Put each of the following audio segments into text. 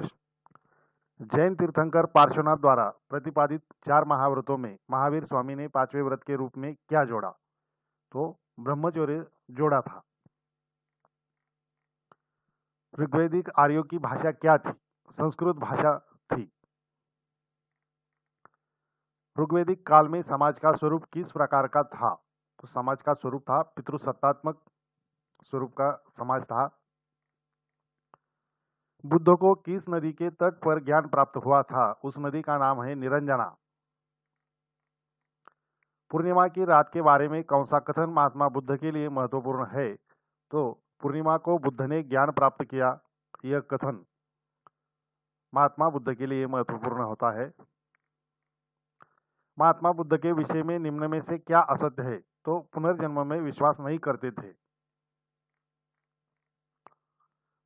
जैन तीर्थंकर पार्श्वनाथ द्वारा प्रतिपादित 4 महाव्रतों में महावीर स्वामी ने 5वें व्रत के रूप में क्या जोड़ा? तो ब्रह्मचर्य जोड़ा था। ऋग्वैदिक आर्यों की भाषा क्या थी? संस्कृत भाषा थी। ऋग्वैदिक काल में समाज का स्वरूप किस प्रकार का था? तो समाज का स्वरूप था पितृसत्तात्मक स्वरूप का समाज था। बुद्ध को किस नदी के तट पर ज्ञान प्राप्त हुआ था? उस नदी का नाम है निरंजना। पूर्णिमा की रात के बारे में कौन सा कथन महात्मा बुद्ध के लिए महत्वपूर्ण है? तो पूर्णिमा को बुद्ध ने ज्ञान प्राप्त किया, यह कथन महात्मा बुद्ध के लिए महत्वपूर्ण होता है। महात्मा बुद्ध के विषय में निम्न में से क्या असत्य है? तो पुनर्जन्म में विश्वास नहीं करते थे।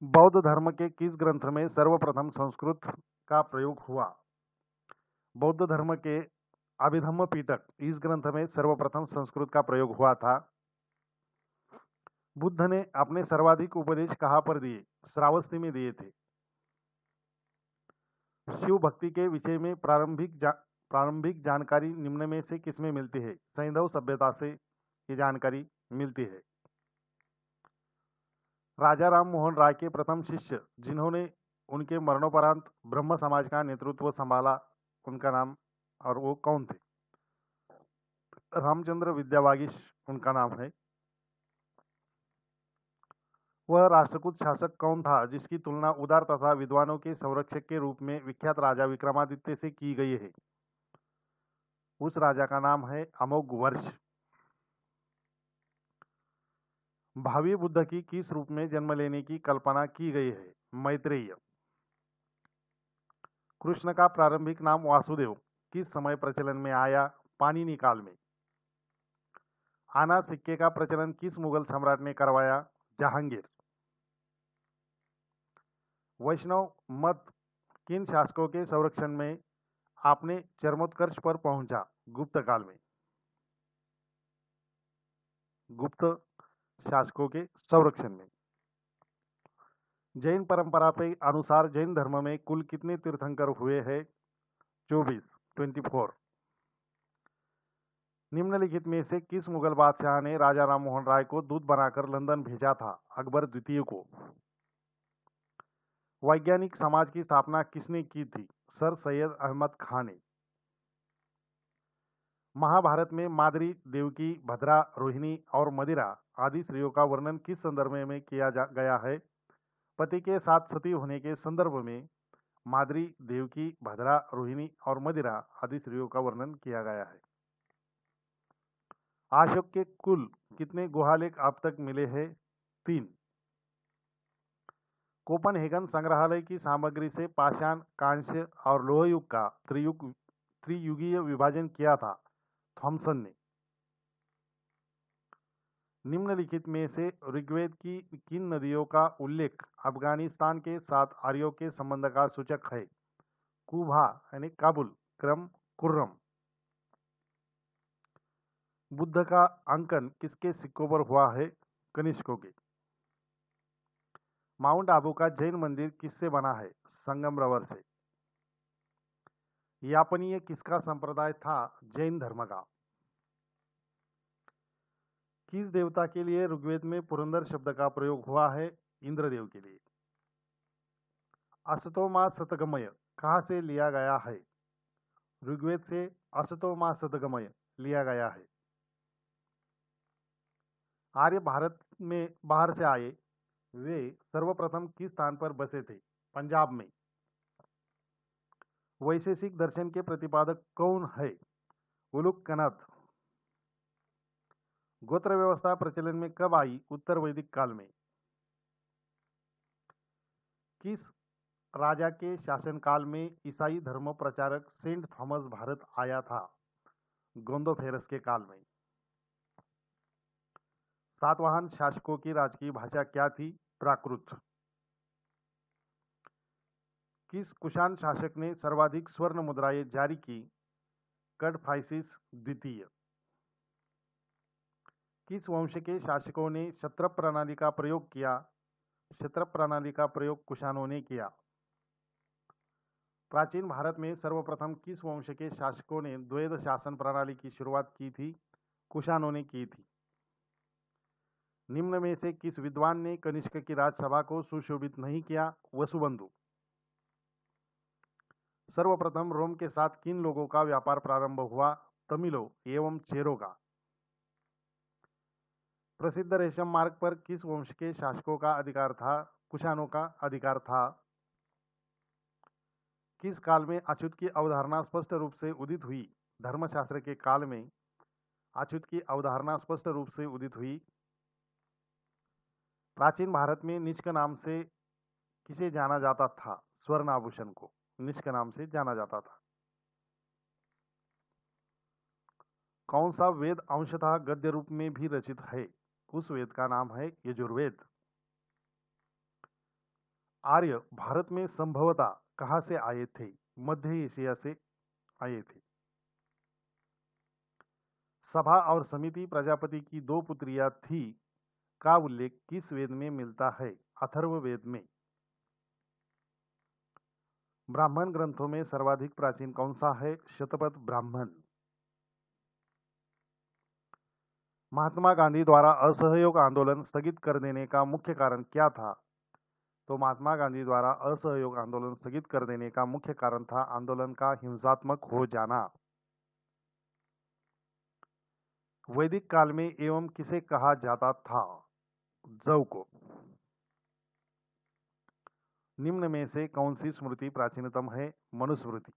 बौद्ध धर्म के किस ग्रंथ में सर्वप्रथम संस्कृत का प्रयोग हुआ? बौद्ध धर्म के अभिधम्म पिटक इस ग्रंथ में सर्वप्रथम संस्कृत का प्रयोग हुआ था। बुद्ध ने अपने सर्वाधिक उपदेश कहाँ पर दिए? श्रावस्ती में दिए थे। शिव भक्ति के विषय में प्रारंभिक जानकारी निम्न में से किसमें मिलती है? सैंधव सभ्यता से ये जानकारी मिलती है। राजा राम मोहन राय के प्रथम शिष्य जिन्होंने उनके मरणोपरांत ब्रह्म समाज का नेतृत्व संभाला, उनका नाम और वो कौन थे? रामचंद्र विद्यावागीश उनका नाम है। वह राष्ट्रकूट शासक कौन था जिसकी तुलना उदार तथा विद्वानों के संरक्षक के रूप में विख्यात राजा विक्रमादित्य से की गई है? उस राजा का नाम है अमोघ वर्ष। भावी बुद्ध की किस रूप में जन्म लेने की कल्पना की गई है? मैत्रेय। कृष्ण का प्रारंभिक नाम वासुदेव किस समय प्रचलन में आया? पाणिनि काल में। आना सिक्के का प्रचलन किस मुगल सम्राट ने करवाया? जहांगीर। वैष्णव मत किन शासकों के संरक्षण में आपने चरमोत्कर्ष पर पहुंचा? गुप्त काल में। गुप्त शासकों के संरक्षण में। जैन परंपरा के अनुसार जैन धर्म में कुल कितने तीर्थंकर हुए हैं? 24। निम्नलिखित में से किस मुगल बादशाह ने राजा राम मोहन राय को दूत बनाकर लंदन भेजा था? अकबर द्वितीय को। वैज्ञानिक समाज की स्थापना किसने की थी? सर सैयद अहमद खान ने। महाभारत में माद्री, देवकी, भद्रा, रोहिणी और मदिरा आदि स्त्रियों का वर्णन किस संदर्भ में किया गया है? पति के साथ सती होने के संदर्भ में माद्री, देवकी, भद्रा, रोहिणी और मदिरा आदि स्त्रियों का वर्णन किया गया है। अशोक के कुल कितने गुहालेख अब तक मिले हैं? 3। कोपनहेगन संग्रहालय की सामग्री से पाषाण, कांस्य और लोह युग का त्रियुगीय विभाजन किया था थॉमसन ने। निम्नलिखित में से ऋग्वेद की किन नदियों का उल्लेख अफगानिस्तान के साथ आर्यों के संबंध का सूचक है? कुभा यानी काबुल, क्रम, कुर्रम। बुद्ध का अंकन किसके सिक्कों पर हुआ है? कनिष्कों के। माउंट आबू का जैन मंदिर किससे बना है? संगमरमर से। यापनीय किसका संप्रदाय था? जैन धर्म का। किस देवता के लिए ऋग्वेद में पुरंदर शब्द का प्रयोग हुआ है? इंद्रदेव के लिए। असतो मा सतगमय कहाँ से लिया गया है? ऋग्वेद से असतो मा सतगमय लिया गया है। आर्य भारत में बाहर से आए, वे सर्वप्रथम किस स्थान पर बसे थे? पंजाब में। वैशेषिक दर्शन के प्रतिपादक कौन है? उलूकनाथ। गोत्र व्यवस्था प्रचलन में कब आई? उत्तर वैदिक काल में। किस राजा के शासनकाल में ईसाई धर्म प्रचारक सेंट थॉमस भारत आया था? गोंदोफेरस के काल में। सातवाहन शासकों की राजकीय भाषा क्या थी? प्राकृत। किस कुषाण शासक ने सर्वाधिक स्वर्ण मुद्राएं जारी की? कडफाइसिस द्वितीय। किस वंश के शासकों ने क्षत्रप प्रणाली का प्रयोग किया? क्षत्रप प्रणाली का प्रयोग कुषाणों ने किया। प्राचीन भारत में सर्वप्रथम किस वंश के शासकों ने द्वैध शासन प्रणाली की शुरुआत की थी? कुषाणों ने की थी। निम्न में से किस विद्वान ने कनिष्क की राजसभा को सुशोभित नहीं किया? वसुबंधु। सर्वप्रथम रोम के साथ किन लोगों का व्यापार प्रारंभ हुआ? तमिलों एवं चेरों का। प्रसिद्ध रेशम मार्ग पर किस वंश के शासकों का अधिकार था? कुषाणों का अधिकार था। किस काल में अछूत की अवधारणा स्पष्ट रूप से उदित हुई? धर्मशास्त्र के काल में अछूत की अवधारणा स्पष्ट रूप से उदित हुई। प्राचीन भारत में निष्क नाम से किसे जाना जाता था? स्वर्ण आभूषण को निष्क नाम से जाना जाता था। कौन सा वेद अंशतः गद्य रूप में भी रचित है? उस वेद का नाम है यजुर्वेद। आर्य भारत में संभवतः कहां से आए थे? मध्य एशिया से आए थे। सभा और समिति प्रजापति की दो पुत्रियां थी का उल्लेख किस वेद में मिलता है? अथर्ववेद में। ब्राह्मण ग्रंथों में सर्वाधिक प्राचीन कौन सा है? शतपथ ब्राह्मण। महात्मा गांधी द्वारा असहयोग आंदोलन स्थगित कर देने का मुख्य कारण क्या था? तो महात्मा गांधी द्वारा असहयोग आंदोलन स्थगित कर देने का मुख्य कारण था आंदोलन का हिंसात्मक हो जाना। वैदिक काल में एवं किसे कहा जाता था? जौ को। निम्न में से कौन सी स्मृति प्राचीनतम है? मनुस्मृति।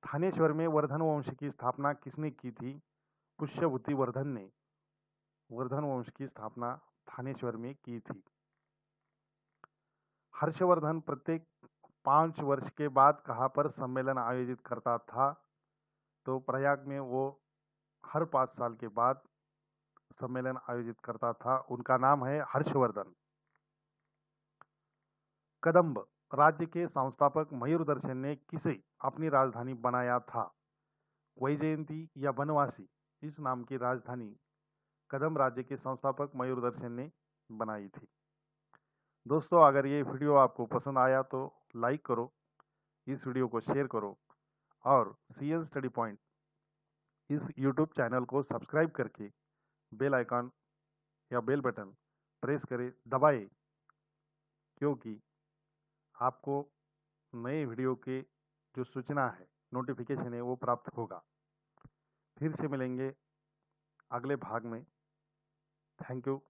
थानेश्वर में वर्धन वंश की स्थापना किसने की थी? पुष्यभूति वर्धन ने वर्धन वंश की स्थापना थानेश्वर में की थी। हर्षवर्धन प्रत्येक 5 वर्ष के बाद कहां पर सम्मेलन आयोजित करता था? तो प्रयाग में वो हर 5 साल के बाद सम्मेलन आयोजित करता था। उनका नाम है हर्षवर्धन। कदम्ब राज्य के संस्थापक मयूरदर्शन ने किसे अपनी राजधानी बनाया था? वैजयंती या बनवासी इस नाम की राजधानी कदम्ब राज्य के संस्थापक मयूरदर्शन ने बनाई थी। दोस्तों, अगर ये वीडियो आपको पसंद आया तो लाइक करो, इस वीडियो को शेयर करो और सीएन स्टडी पॉइंट इस यूट्यूब चैनल को सब्सक्राइब करके बेल आइकन या बेल बटन प्रेस करें, दबाएं, क्योंकि आपको नए वीडियो के जो सूचना है, नोटिफिकेशन है, वो प्राप्त होगा। फिर से मिलेंगे अगले भाग में। Thank you.